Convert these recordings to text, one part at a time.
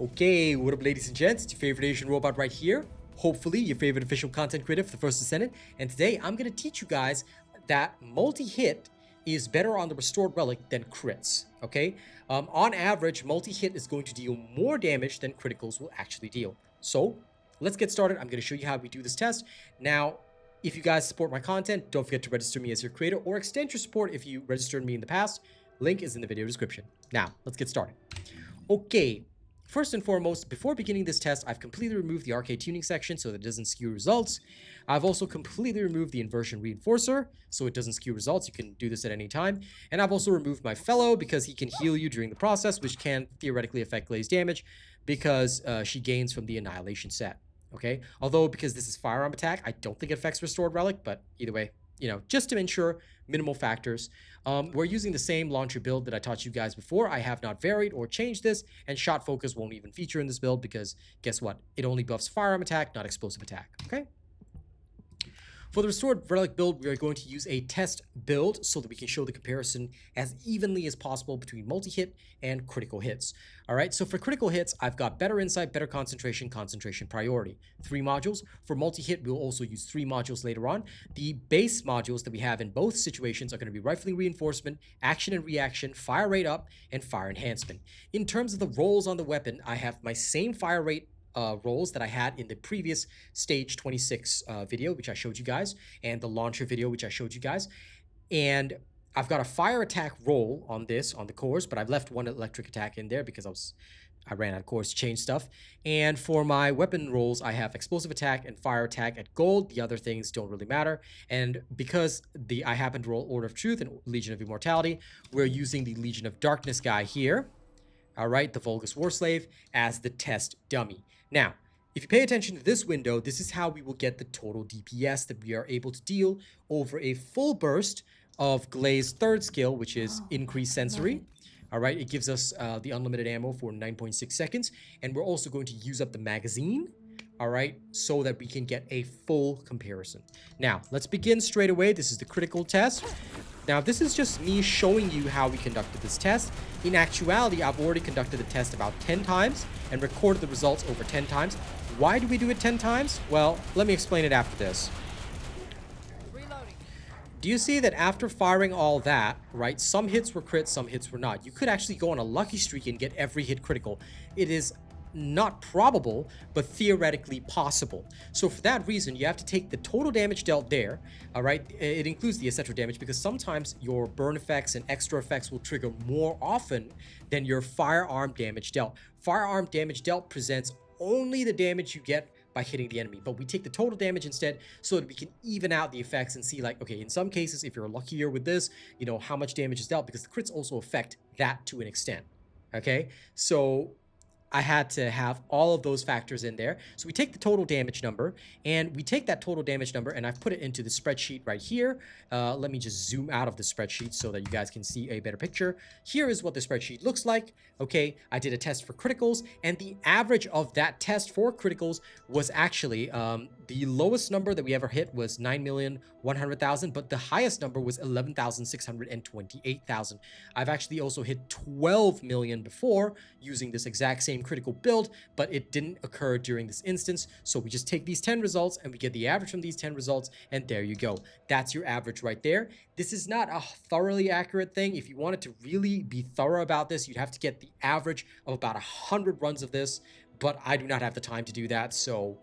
Okay, what up ladies and gents, it's your favorite Asian robot right here. Hopefully your favorite official content creator for the First Descendant. And today I'm going to teach you guys that multi-hit is better on the Restored Relic than crits, okay? On average, multi-hit is going to deal more damage than criticals will actually deal. So let's get started. I'm going to show you how we do this test. Now, if you guys support my content, don't forget to register me as your creator or extend your support if you registered me in the past. Link is in the video description. Now, let's get started. Okay. First and foremost, before beginning this test, I've completely removed the Arche-Tuning section so that it doesn't skew results. I've also completely removed the Inversion reinforcer so it doesn't skew results. You can do this at any time. And I've also removed my fellow because he can heal you during the process, which can theoretically affect Glaze damage because she gains from the Annihilation set. Okay? Although, because this is firearm attack, I don't think it affects Restored Relic, but either way, you know, just to ensure minimal factors. We're using the same launcher build that I taught you guys before. I have not varied or changed this, and shot focus won't even feature in this build because guess what? It only buffs firearm attack, not explosive attack, okay? For the Restored Relic build, we are going to use a test build so that we can show the comparison as evenly as possible between multi-hit and critical hits. All right, so for critical hits, I've got better insight, better concentration, concentration priority. 3 modules. For multi-hit, we'll also use 3 modules later on. The base modules that we have in both situations are going to be rifling reinforcement, action and reaction, fire rate up, and fire enhancement. In terms of the rolls on the weapon, I have my same fire rate rolls that I had in the previous stage 26 video, which I showed you guys, and the launcher video, which I showed you guys. And I've got a fire attack roll on this, on the cores, but I've left one electric attack in there because I ran out of cores to change stuff. And for my weapon rolls, I have explosive attack and fire attack at gold. The other things don't really matter. And because I happen to roll Order of Truth and Legion of Immortality, we're using the Legion of Darkness guy here. All right, the Vulgus Warslave as the test dummy. Now, if you pay attention to this window, this is how we will get the total DPS that we are able to deal over a full burst of Glaze third skill, which is Increased Sensory. All right, it gives us the unlimited ammo for 9.6 seconds, and we're also going to use up the magazine, all right, so that we can get a full comparison. Now, let's begin straight away. This is the critical test. Now, this is just me showing you how we conducted this test. In actuality, I've already conducted the test about 10 times and recorded the results over 10 times. Why do we do it 10 times? Well, let me explain it after this. Reloading. Do you see that after firing all that, right, some hits were crits, some hits were not. You could actually go on a lucky streak and get every hit critical. It is not probable, but theoretically possible. So for that reason, you have to take the total damage dealt there, all right? It includes the etc. damage because sometimes your burn effects and extra effects will trigger more often than your firearm damage dealt. Firearm damage dealt presents only the damage you get by hitting the enemy, but we take the total damage instead so that we can even out the effects and see, like, okay, in some cases, if you're luckier with this, you know, how much damage is dealt, because the crits also affect that to an extent, okay? So I had to have all of those factors in there. So we take the total damage number, and we take that total damage number, and I've put it into the spreadsheet right here. Let me just zoom out of the spreadsheet so that you guys can see a better picture. Here is what the spreadsheet looks like. Okay, I did a test for criticals, and the average of that test for criticals was actually the lowest number that we ever hit was 9,100,000, but the highest number was 11,628,000. I've actually also hit 12 million before using this exact same critical build, but it didn't occur during this instance. So we just take these 10 results and we get the average from these 10 results, and there you go. That's your average right there. This is not a thoroughly accurate thing. If you wanted to really be thorough about this, you'd have to get the average of about 100 runs of this, but I do not have the time to do that. So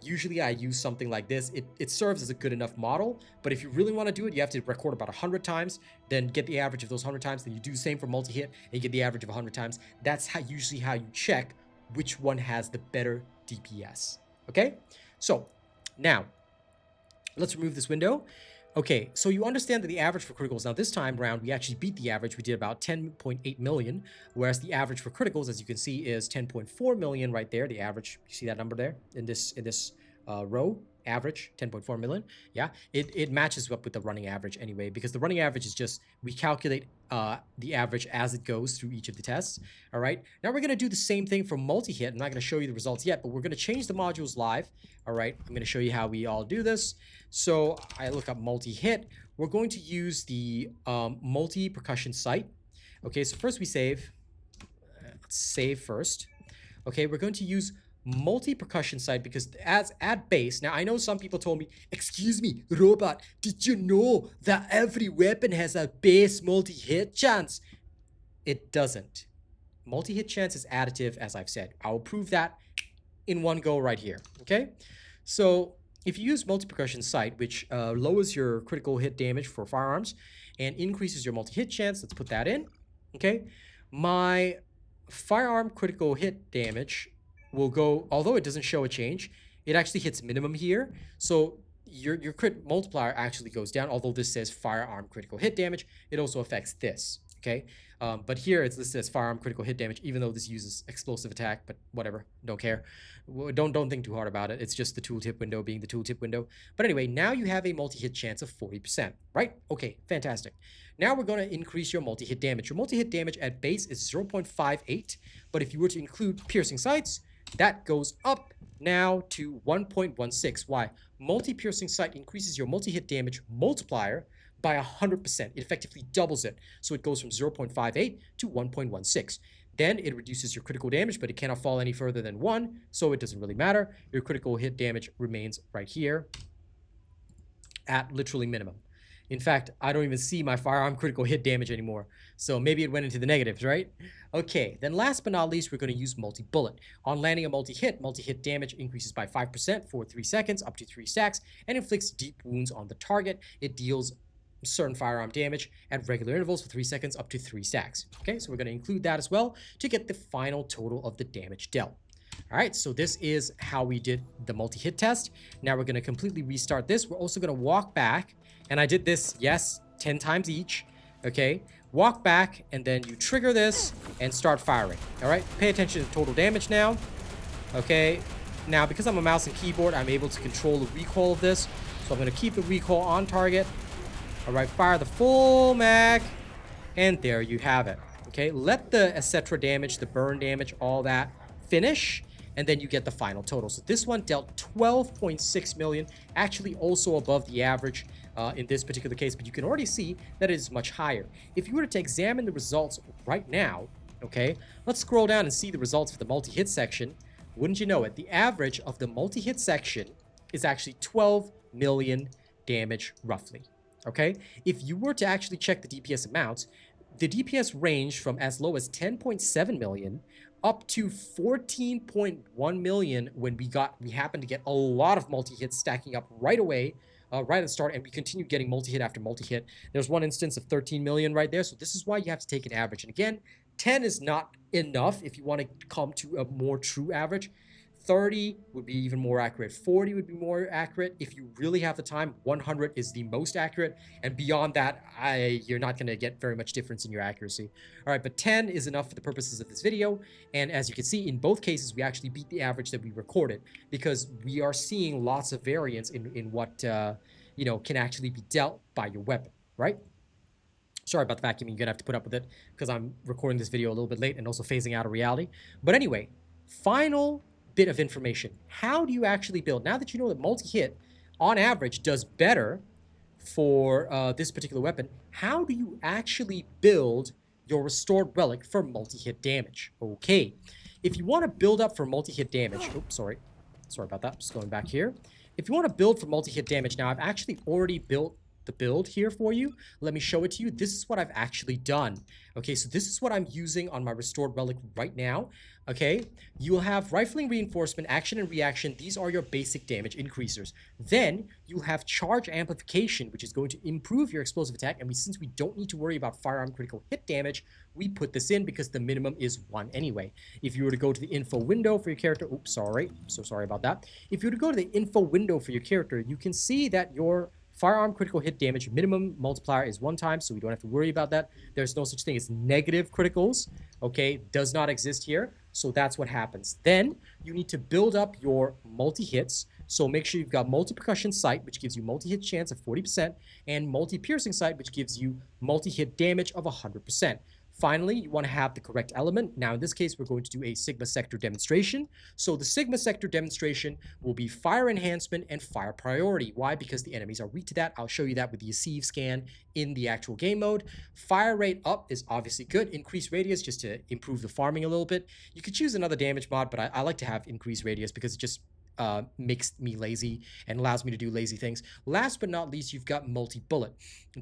usually I use something like this. It serves as a good enough model, but if you really want to do it, you have to record about 100 times, then get the average of those 100 times, then you do the same for multi-hit, and you get the average of 100 times. That's usually how you check which one has the better DPS, okay? So now, let's remove this window. Okay, so you understand that the average for criticals, now this time around, we actually beat the average. We did about 10.8 million, whereas the average for criticals, as you can see, is 10.4 million right there. The average, you see that number there in this row? Average 10.4 million. Yeah, it matches up with the running average anyway, because the running average is just, we calculate the average as it goes through each of the tests. All right, now we're going to do the same thing for multi-hit. I'm not going to show you the results yet, but we're going to change the modules live. All right, I'm going to show you how we all do this. So I look up multi-hit. We're going to use the multi-percussion sight. Okay, so first we save. Let's save first. Okay, we're going to use multi-percussion sight because as at base, now I know some people told me, excuse me, robot, did you know that every weapon has a base multi-hit chance? It doesn't. Multi-hit chance is additive, as I've said. I will prove that in one go right here, okay? So if you use multi-percussion sight, which lowers your critical hit damage for firearms and increases your multi-hit chance, let's put that in, okay? My firearm critical hit damage will go, although it doesn't show a change, it actually hits minimum here. So your crit multiplier actually goes down, although this says firearm critical hit damage. It also affects this, okay? But here it's listed as firearm critical hit damage, even though this uses explosive attack, but whatever, don't care. Don't think too hard about it. It's just the tooltip window being the tooltip window. But anyway, now you have a multi-hit chance of 40%, right? Okay, fantastic. Now we're going to increase your multi-hit damage. Your multi-hit damage at base is 0.58, but if you were to include piercing sights, that goes up now to 1.16. Why? Multi-piercing sight increases your multi-hit damage multiplier by 100%. It effectively doubles it. So it goes from 0.58 to 1.16. Then it reduces your critical damage, but it cannot fall any further than 1, so it doesn't really matter. Your critical hit damage remains right here at literally minimum. In fact, I don't even see my firearm critical hit damage anymore. So maybe it went into the negatives, right? Okay, then last but not least, we're going to use multi-bullet. On landing a multi-hit damage increases by 5% for 3 seconds, up to 3 stacks, and inflicts deep wounds on the target. It deals certain firearm damage at regular intervals for 3 seconds, up to 3 stacks. Okay, so we're going to include that as well to get the final total of the damage dealt. All right, so this is how we did the multi-hit test. Now we're going to completely restart this. We're also going to walk back, and I did this, yes, 10 times each, okay? Walk back, and then you trigger this and start firing, all right? Pay attention to total damage now, okay? Now, because I'm a mouse and keyboard, I'm able to control the recoil of this, so I'm going to keep the recoil on target. All right, fire the full mag, and there you have it, okay? Let the etc. damage, the burn damage, all that finish, and then you get the final total. So this one dealt 12.6 million, actually also above the average in this particular case, but you can already see that it is much higher. If you were to examine the results right now, okay, let's scroll down and see the results for the multi-hit section. Wouldn't you know it, the average of the multi-hit section is actually 12 million damage roughly, okay? If you were to actually check the DPS amounts, the DPS ranged from as low as 10.7 million up to 14.1 million when we happened to get a lot of multi-hits stacking up right away, right at the start, and we continued getting multi-hit after multi-hit. There's one instance of 13 million right there, so this is why you have to take an average. And again, 10 is not enough if you want to come to a more true average. 30 would be even more accurate. 40 would be more accurate. If you really have the time, 100 is the most accurate. And beyond that, you're not going to get very much difference in your accuracy. All right, but 10 is enough for the purposes of this video. And as you can see, in both cases, we actually beat the average that we recorded because we are seeing lots of variance in what, can actually be dealt by your weapon, right? Sorry about the vacuuming. You're going to have to put up with it because I'm recording this video a little bit late and also phasing out of reality. But anyway, final bit of information. How do you actually build? Now that you know that multi-hit on average does better for this particular weapon, how do you actually build your Restored Relic for multi-hit damage? Okay, if you want to build up for multi-hit damage, oops, sorry about that, just going back here. If you want to build for multi-hit damage, now I've actually already built the build here for you. Let me show it to you. This is what I've actually done. Okay, so this is what I'm using on my Restored Relic right now. Okay, you will have Rifling Reinforcement, Action and Reaction. These are your basic damage increasers. Then you'll have Charge Amplification, which is going to improve your explosive attack. And since we don't need to worry about firearm critical hit damage, we put this in because the minimum is 1 anyway. If you were to go to the info window for your character, oops, sorry, so sorry about that. If you were to go to the info window for your character, you can see that your firearm critical hit damage minimum multiplier is 1 time, so we don't have to worry about that. There's no such thing as negative criticals, okay? Does not exist here, so that's what happens. Then you need to build up your multi-hits, so make sure you've got multi-percussion sight, which gives you multi-hit chance of 40%, and multi-piercing sight, which gives you multi-hit damage of 100%. Finally, you want to have the correct element. Now, in this case, we're going to do a Sigma Sector demonstration. So the Sigma Sector demonstration will be fire enhancement and fire priority. Why? Because the enemies are weak to that. I'll show you that with the Sieve scan in the actual game mode. Fire rate up is obviously good. Increase radius just to improve the farming a little bit. You could choose another damage mod, but I like to have increased radius because it just makes me lazy and allows me to do lazy things. Last but not least, you've got multi-bullet.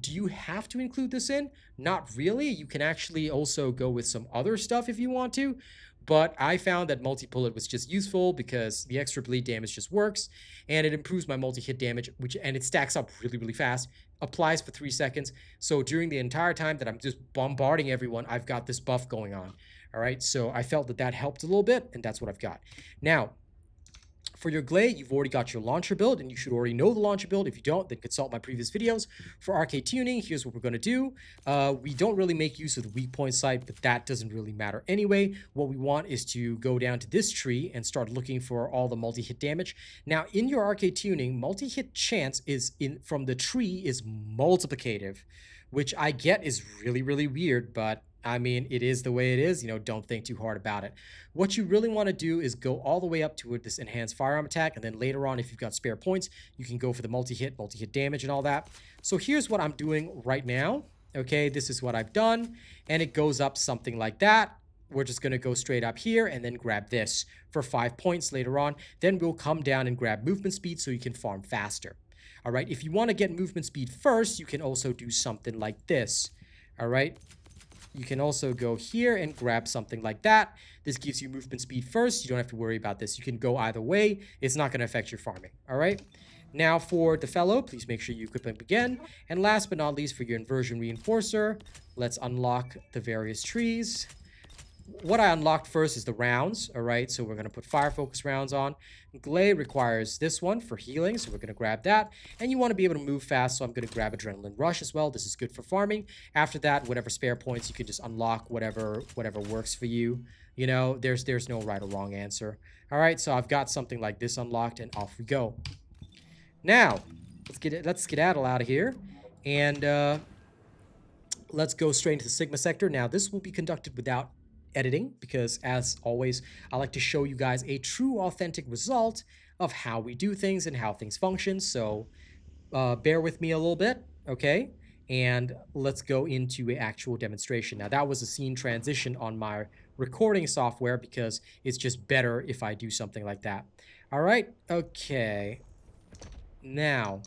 Do you have to include this in? Not really. You can actually also go with some other stuff if you want to, but I found that multi-bullet was just useful because the extra bleed damage just works, and it improves my multi-hit damage, and it stacks up really, really fast. Applies for 3 seconds. So during the entire time that I'm just bombarding everyone, I've got this buff going on. All right, so I felt that helped a little bit, and that's what I've got. Now, for your Glade, you've already got your launcher build, and you should already know the launcher build. If you don't, then consult my previous videos. For Arche-Tuning, here's what we're going to do. We don't really make use of the weak point site, but that doesn't really matter anyway. What we want is to go down to this tree and start looking for all the multi-hit damage. Now, in your Arche-Tuning, multi-hit chance from the tree is multiplicative, which I get is really, really weird, but I mean, it is the way it is. Don't think too hard about it. What you really want to do is go all the way up to this enhanced firearm attack, and then later on, if you've got spare points, you can go for the multi-hit damage and all that. So here's what I'm doing right now. Okay, this is what I've done, and it goes up something like that. We're just going to go straight up here and then grab this for 5 points later on. Then we'll come down and grab movement speed so you can farm faster. All right, if you want to get movement speed first, you can also do something like this. All right. You can also go here and grab something like that. This gives you movement speed first. You don't have to worry about this. You can go either way. It's not going to affect your farming. All right. Now for the fellow, please make sure you equip him again. And last but not least, for your inversion reinforcer, let's unlock the various trees. What I unlocked first is the rounds. All right. So we're going to put fire focus rounds on. Glade requires this one for healing, so we're going to grab that. And you want to be able to move fast, so I'm going to grab Adrenaline Rush as well. This is good for farming. After that, whatever spare points, you can just unlock whatever works for you. There's no right or wrong answer. All right, so I've got something like this unlocked, and off we go. Now, let's skedaddle out of here, and let's go straight into the Sigma sector. Now, this will be conducted without editing because, as always, I like to show you guys a true, authentic result of how we do things and how things function. So bear with me a little bit, okay? And let's go into an actual demonstration. Now, that was a scene transition on my recording software because it's just better if I do something like that. All right, okay. Now,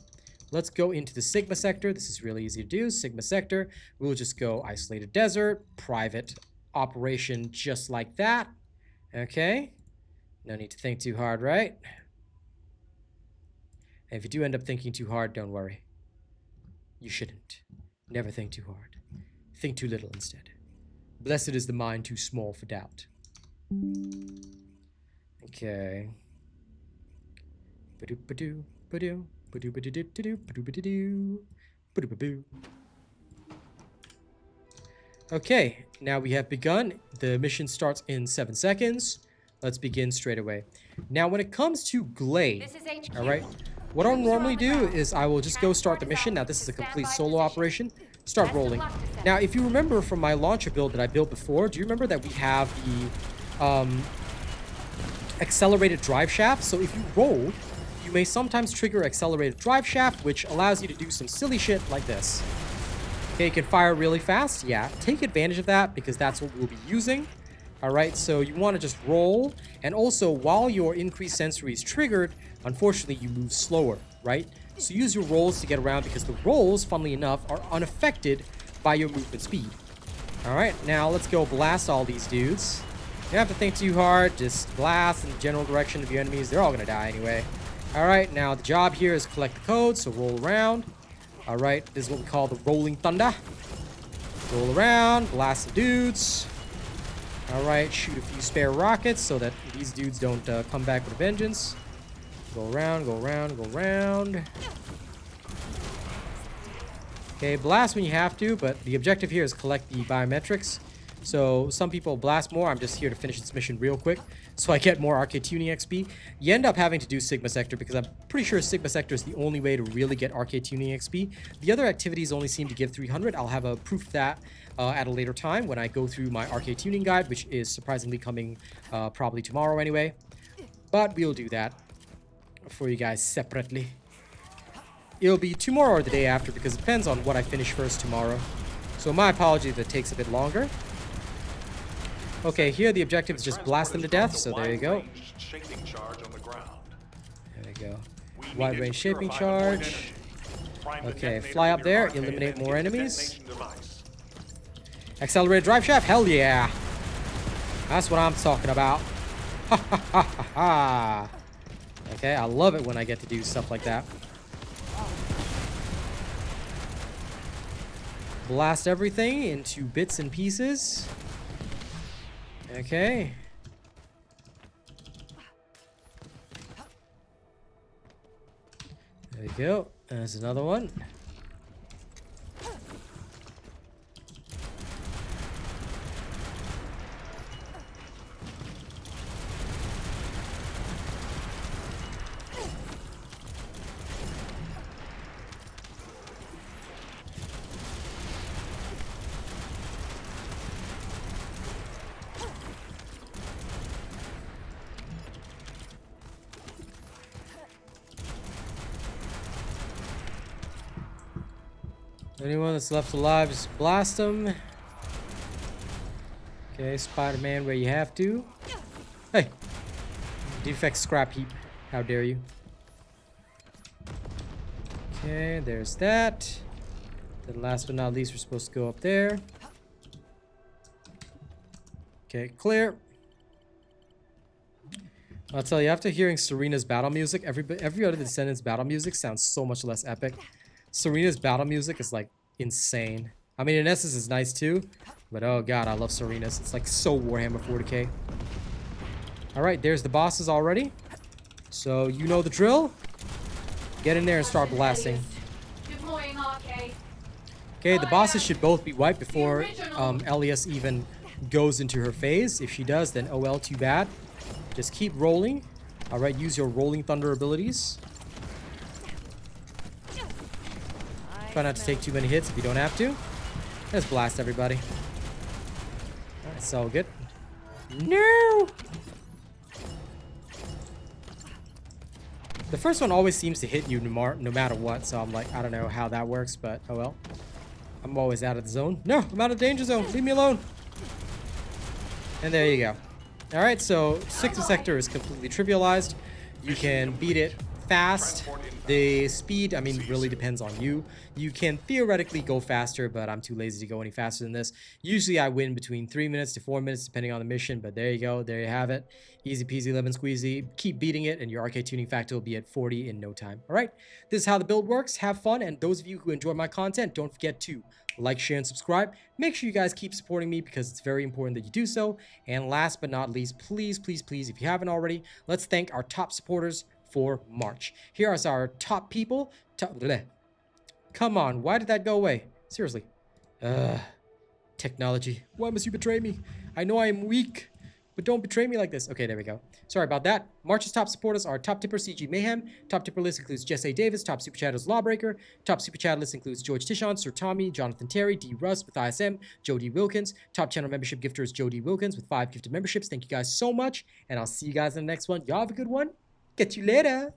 let's go into the Sigma sector. This is really easy to do. Sigma sector, we'll just go isolated desert, private operation just like that. Okay, no need to think too hard, right? And if you do end up thinking too hard, don't worry. You shouldn't. Never think too hard. Think too little instead. Blessed is the mind too small for doubt. Okay. Ba-do-ba-doo, ba-doo, ba-doo-ba-doo-doo-doo, ba-doo-ba-doo-doo, ba-doo-ba-boo. Okay, now we have begun. The mission starts in 7 seconds. Let's begin straight away. Now, when it comes to Glade, all right, what I'll normally do is I will just go start the mission. Now, this is a complete solo operation. Start rolling. Now, if you remember from my launcher build that I built before, do you remember that we have the accelerated drive shaft? So if you roll, you may sometimes trigger accelerated drive shaft, which allows you to do some silly shit like this. Okay, you can fire really fast. Yeah, take advantage of that because that's what we'll be using. All right, so you want to just roll. And also, while your increased sensory is triggered, unfortunately, you move slower, right? So use your rolls to get around because the rolls, funnily enough, are unaffected by your movement speed. All right, now let's go blast all these dudes. You don't have to think too hard. Just blast in the general direction of your enemies. They're all going to die anyway. All right, now the job here is collect the code, so roll around. All right, this is what we call the rolling thunder. Roll around, blast the dudes. All right, shoot a few spare rockets so that these dudes don't come back with a vengeance. Go around, go around, go around. Okay, blast when you have to, but the objective here is collect the biometrics. So some people blast more. I'm just here to finish this mission real quick so I get more Arche-Tuning XP. You end up having to do Sigma Sector because I'm pretty sure Sigma Sector is the only way to really get Arche-Tuning XP. The other activities only seem to give 300. I'll have a proof of that at a later time when I go through my Arche-Tuning guide, which is surprisingly coming probably tomorrow anyway. But we'll do that for you guys separately. It'll be tomorrow or the day after because it depends on what I finish first tomorrow. So my apology that it takes a bit longer. Okay, here the objective is just blast them to death, so there you go. There we go. Wide range shaping charge. Okay, fly up there, eliminate more enemies. Accelerated drive shaft, hell yeah! That's what I'm talking about. Ha ha ha ha ha! Okay, I love it when I get to do stuff like that. Blast everything into bits and pieces. Okay. There you go. There's another one. Anyone that's left alive, just blast them. Okay, Spider-Man where you have to. Hey! Defect scrap heap. How dare you. Okay, there's that. Then last but not least, we're supposed to go up there. Okay, clear. I'll tell you, after hearing Serena's battle music, every other Descendant's battle music sounds so much less epic. Serena's battle music is like insane. I mean, in essence, it's nice too, but oh god, I love Serena's. It's like so Warhammer 40k. All right, there's the bosses already. So you know the drill. Get in there and start blasting. Okay, the bosses should both be wiped before Elias even goes into her phase. If she does, then oh well, too bad. Just keep rolling. All right, use your rolling thunder abilities. Try not to take too many hits if you don't have to. Just blast everybody. Alright, so good. No! The first one always seems to hit you no matter what, so I'm like, I don't know how that works, but oh well. I'm always out of the zone. No, I'm out of the danger zone. Leave me alone. And there you go. Alright, so 6th sector is completely trivialized. You can beat it fast. The speed, I mean, really depends on you. You can theoretically go faster, but I'm too lazy to go any faster than this. Usually I win between 3 minutes to 4 minutes, depending on the mission, but there you go. There you have it. Easy peasy, lemon squeezy. Keep beating it, and your Arche-Tuning factor will be at 40 in no time. All right, this is how the build works. Have fun, and those of you who enjoy my content, don't forget to like, share, and subscribe. Make sure you guys keep supporting me because it's very important that you do so. And last but not least, please, please, please, if you haven't already, let's thank our top supporters for March. Here are our top people. Come on, why did that go away? Seriously. Technology. Why must you betray me? I know I am weak, but don't betray me like this. Okay, there we go. Sorry about that. March's top supporters are Top Tipper CG Mayhem. Top Tipper list includes Jesse Davis. Top Super Chat is Lawbreaker. Top Super Chat list includes George Tishon, Sir Tommy, Jonathan Terry, D. Russ with ISM, Joe D. Wilkins. Top channel membership gifter is Joe D. Wilkins with 5 gifted memberships. Thank you guys so much, and I'll see you guys in the next one. Y'all have a good one. Catch you later.